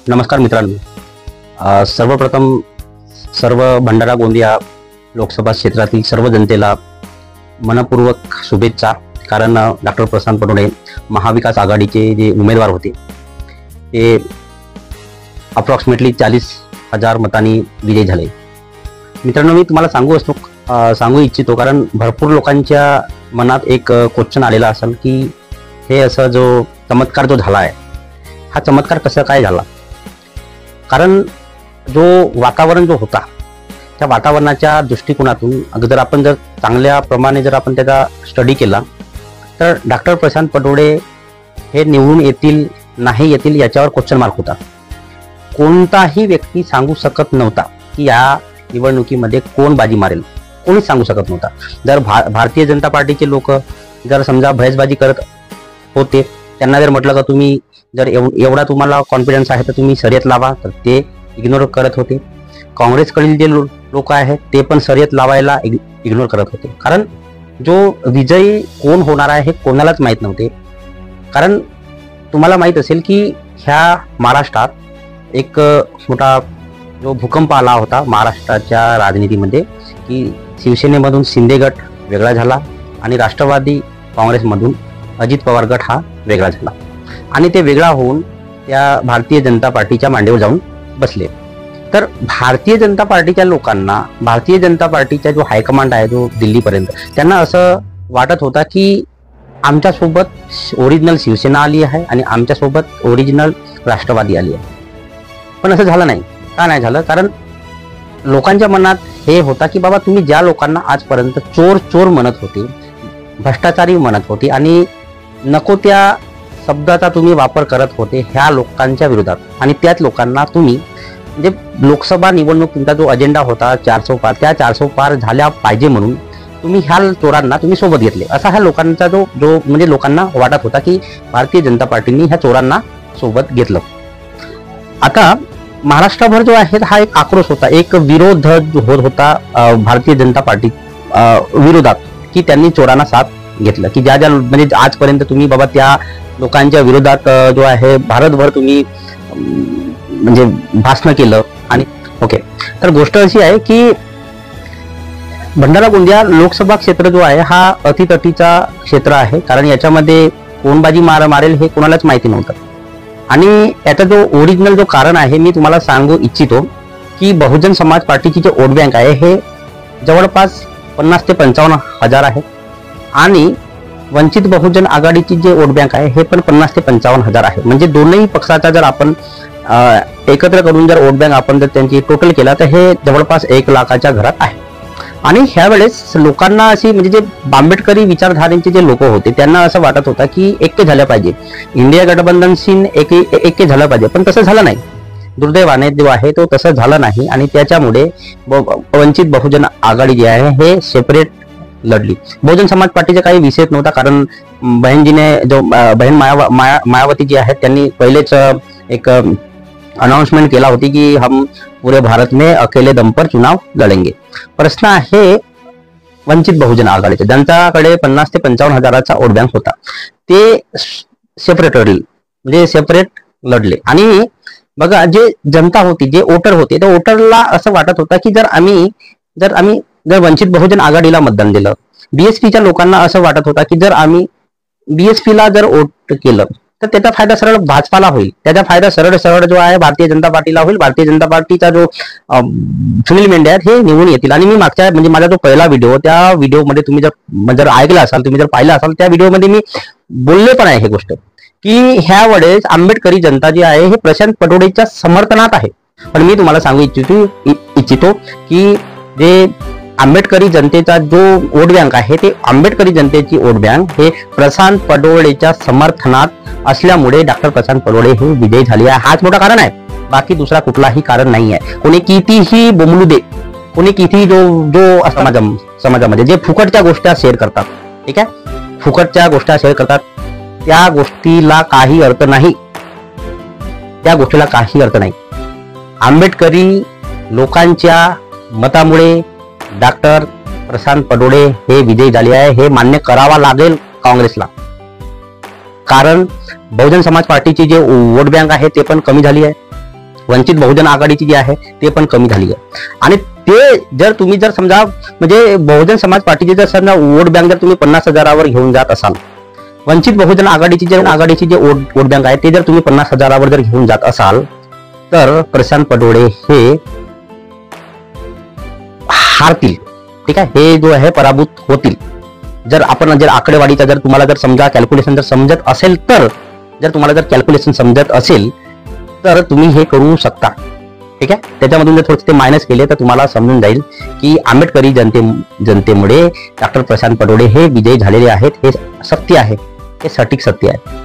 नमस्कार मित्रांनो, सर्वप्रथम सर्व भंडारा गोंदिया लोकसभा क्षेत्रातील सर्व जनतेला मनपूर्वक शुभेच्छा। कारण डॉक्टर प्रशांत पटोळे महाविकास आघाडीचे जे उमेदवार होते ते अप्रॉक्सिमेटली 40,000 मतांनी विजयी झाले। मित्रांनो, मी तुम्हाला सांगू इच्छितो कारण भरपूर लोकांच्या मनात एक क्वेश्चन आलेला असेल की हे असं जो चमत्कार जो झाला आहे हा चमत्कार कसा काय झाला। कारण जो वातावरण जो होता त्या वातावरणाच्या दृष्टिकोनातून जर आपण चांगल्या प्रमाणे आपण त्याचा स्टडी केला तर डॉक्टर प्रशांत पटोळे हे निवडून येतील नाही येतील याच्यावर क्वेश्चन मार्क होता। कोणताही व्यक्ती सांगू शकत नव्हता की या निवडणुकीमध्ये कोण बाजी मारेल, कोणीच सांगू शकत नव्हता। जर भारतीय जनता पार्टीचे लोक जर समजा भैसबाजी करत होते, त्यांना जर म्हटलं का तुम्ही जर एवढा तुम्हाला कॉन्फिडन्स आहे तर तुम्ही शर्यत लावा, तर ते इग्नोर करत होते। काँग्रेसकडील जे लोक आहेत ते पण शर्यत लावायला इग्नोर करत होते। कारण जो विजयी कोण होणार आहे हे कोणालाच माहीत नव्हते। कारण तुम्हाला माहीत असेल की ह्या महाराष्ट्रात एक मोठा जो भूकंप आला होता महाराष्ट्राच्या राजनीतीमध्ये की शिवसेनेमधून शिंदे गट वेगळा झाला आणि राष्ट्रवादी काँग्रेसमधून अजित पवार गट हा वेगळा झाला आणि ते वेगळा होऊन त्या भारतीय जनता पार्टीच्या मांडीवर जाऊन बसले। तर भारतीय जनता पार्टीच्या लोकांना, भारतीय जनता पार्टीचा जो हायकमांड आहे जो दिल्लीपर्यंत, त्यांना असं वाटत होता की आमच्यासोबत ओरिजिनल शिवसेना आली आहे आणि आमच्यासोबत ओरिजिनल राष्ट्रवादी आली आहे। पण असं झालं नाही। का नाही झालं? कारण लोकांच्या मनात हे होता की बाबा तुम्ही ज्या लोकांना आजपर्यंत चोर चोर म्हणत होते, भ्रष्टाचारी म्हणत होते आणि नको त्या शब्दाचा तुम्ही वापर करत होते ह्या लोकांच्या विरोधात, आणि त्याच लोकांना तुम्ही म्हणजे लोकसभा निवडणूक तुमचा जो अजेंडा होता 400 पार, त्या 400 पार झाल्या पाहिजे म्हणून तुम्ही ह्या चोरांना तुम्ही सोबत घेतले, असा ह्या लोकांचा जो म्हणजे लोकांना वाटत होता की भारतीय जनता पार्टीने ह्या चोरांना सोबत घेतलं। आता महाराष्ट्रभर जो आहे हा एक आक्रोश होता, एक विरोध होत होता भारतीय जनता पार्टी विरोधात की त्यांनी चोरांना साथ घेतलं की ज्या म्हणजे आजपर्यंत तुम्ही बाबा त्या लोकांच्या विरोधात जो आहे भारतभर तुम्ही म्हणजे भाषण केलं। आणि ओके, तर गोष्ट अशी आहे की भंडारा गोंदिया लोकसभा क्षेत्र जो आहे हा अतितटीचा क्षेत्र आहे। कारण याच्यामध्ये कोण बाजी मारेल हे कोणालाच माहिती नव्हतं। आणि याचा जो ओरिजिनल जो कारण आहे मी तुम्हाला सांगू इच्छितो की बहुजन समाज पार्टीची जे वोट बँक आहे हे जवळपास 50 ते 55 हजार आहे आणि वंचित बहुजन आघाडीची जे वोट बँक आहे हे पण 50 ते 55 हजार आहे। म्हणजे दोन्ही पक्षाचा जर आपण एकत्र करून जर वोट बँक आपण जर त्यांची टोटल केला तर हे जवळपास 1 लाखाच्या घरात आहे। आणि ह्या वेळेस लोकांना अशी म्हणजे जे आंबेडकरी विचारधारेचे जे लोक होते त्यांना असं वाटत होता की ऐक्य झालं पाहिजे, इंडिया गठबंधनशी ऐक्य झालं पाहिजे, पण तसं झालं नाही। दुर्दैवाने जो आहे तो तसं झालं नाही आणि त्याच्यामुळे वंचित बहुजन आघाडी जी आहे हे सेपरेट लढली। बहुजन समाज पार्टीचा काही विषय नव्हता। कारण बहनजीने जो बहन मायावती जी आहेत त्यांनी पहिलेच एक अनाउन्समेंट केला होती की हम पूरे भारत में अकेले दम पर चुनाव लढेंगे। प्रश्न आहे वंचित बहुजन आघाडीचा, ज्यांच्याकडे 50 ते 55 हजाराचा वोट बँक होता, ते सेपरेट लढले। आणि बघा जे जनता होती, जे वोटर होते, त्या वोटरला असं वाटत होतं की जर आम्ही वंचित बहुजन आघाडीला मतदान दिलं, बीएसपीच्या लोकांना असं वाटत होता की जर आम्ही बीएसपीला जर वोट केलं तर त्याचा फायदा सरळ भाजपाला होईल, त्याचा फायदा सरळ जो आहे भारतीय जनता पार्टीला होईल। भारतीय जनता पार्टीचा जो सुनील मेंढे आहेत हे निवडून येतील। आणि मी मागच्या म्हणजे माझा जो पहिला व्हिडिओ, त्या व्हिडिओमध्ये तुम्ही जर ऐकला असाल, तुम्ही जर पाहिला असाल, त्या व्हिडिओमध्ये मी बोलले पण आहे हे गोष्ट की ह्या वेळेस आंबेडकरी जनता जी आहे हे प्रशांत पटोळेच्या समर्थनात आहे। पण मी तुम्हाला सांगू इच्छितो की जे आंबेडकरी जनतेचा जो वोट बँक आहे ते आंबेडकरी जनतेची वोट बँक हे प्रशांत पटोळेच्या समर्थनात असल्यामुळे डॉक्टर प्रशांत पटोळे हे विजयी झाले आहे। हाच मोठा कारण आहे, बाकी दुसरा कुठलाही कारण नाही आहे। कोणी कितीही बोंबलू दे, कोणी किती जो समाजामध्ये जे फुकटच्या गोष्टी शेअर करतात, ठीक आहे, फुकटच्या गोष्टी शेअर करतात, त्या गोष्टीला काही अर्थ नाही, त्या गोष्टीला काही अर्थ नाही। आंबेडकरी लोकांच्या मतामुळे डॉक्टर प्रशांत पटोळे हे विजयी झाले आहे, हे मान्य करावा लागेल काँग्रेसला। कारण बहुजन समाज पार्टीची जे वोट बँक आहे ते पण कमी झाली आहे वंचित बहुजन आघाडीची जी आहे ते पण कमी झाली आहे. आणि ते जर तुम्ही जर समजा म्हणजे बहुजन समाज पार्टीचे जर समजा वोट बँक जर तुम्ही 50,000वर घेऊन जात असाल, वंचित बहुजन आघाडीची जे वोट बँक आहे ते जर तुम्ही 50,000वर जर घेऊन जात असाल, तर प्रशांत पटोळे हे हारतील. ठीक आहे, हे जो आहे पराभूत होतील. जर आपण जर आकडेवाडीचा जर तुम्हाला जर समजा कॅल्क्युलेशन जर समजत असेल तर, जर तुम्हाला जर कॅल्क्युलेशन समजत असेल तर तुम्ही हे करू शकता. ठीक आहे, त्याच्यामधून जर थोडे ते मायनस केले तर तुम्हाला समजून जाईल की आंबेडकरी जनतेमुळे डॉक्टर प्रशांत पटोळे हे विजयी झालेले आहेत. हे सत्य आहे, हे सटीक सत्य आहे.